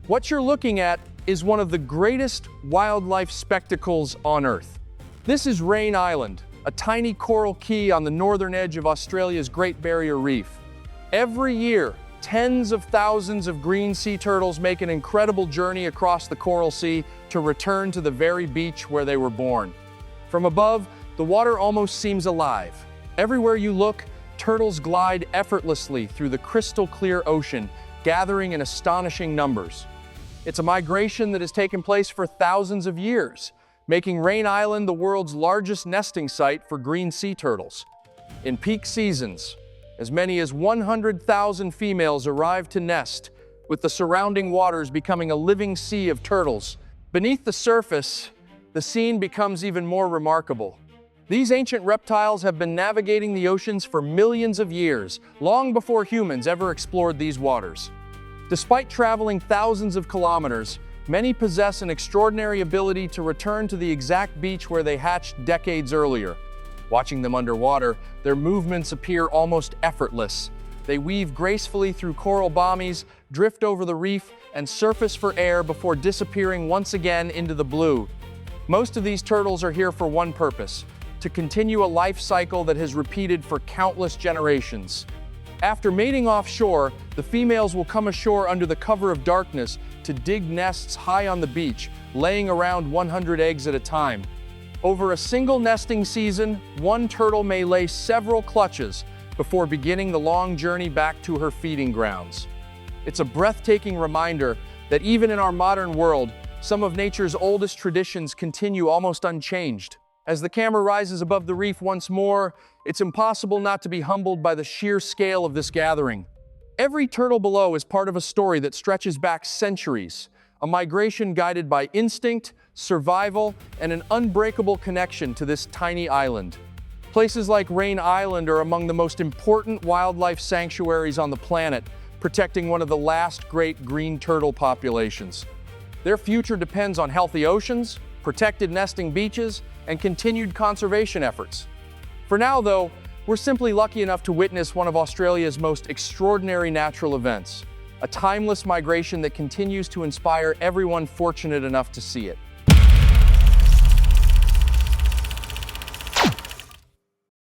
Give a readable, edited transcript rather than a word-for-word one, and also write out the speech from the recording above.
What you're looking at is one of the greatest wildlife spectacles on Earth. This is Raine Island, a tiny coral key on the northern edge of Australia's Great Barrier Reef. Every year, tens of thousands of green sea turtles make an incredible journey across the coral sea to return to the very beach where they were born. From above, the water almost seems alive. Everywhere you look, turtles glide effortlessly through the crystal-clear ocean, gathering in astonishing numbers. It's a migration that has taken place for thousands of years, making Raine Island the world's largest nesting site for green sea turtles. In peak seasons, as many as 100,000 females arrive to nest, with the surrounding waters becoming a living sea of turtles. Beneath the surface, the scene becomes even more remarkable. These ancient reptiles have been navigating the oceans for millions of years, long before humans ever explored these waters. Despite traveling thousands of kilometers, many possess an extraordinary ability to return to the exact beach where they hatched decades earlier. Watching them underwater, their movements appear almost effortless. They weave gracefully through coral bommies, drift over the reef, and surface for air before disappearing once again into the blue. Most of these turtles are here for one purpose: to continue a life cycle that has repeated for countless generations. After mating offshore, the females will come ashore under the cover of darkness to dig nests high on the beach, laying around 100 eggs at a time. Over a single nesting season, one turtle may lay several clutches before beginning the long journey back to her feeding grounds. It's a breathtaking reminder that even in our modern world, some of nature's oldest traditions continue almost unchanged. As the camera rises above the reef once more, it's impossible not to be humbled by the sheer scale of this gathering. Every turtle below is part of a story that stretches back centuries, a migration guided by instinct, survival, and an unbreakable connection to this tiny island. Places like Raine Island are among the most important wildlife sanctuaries on the planet, protecting one of the last great green turtle populations. Their future depends on healthy oceans, protected nesting beaches, and continued conservation efforts. For now, though, we're simply lucky enough to witness one of Australia's most extraordinary natural events, a timeless migration that continues to inspire everyone fortunate enough to see it.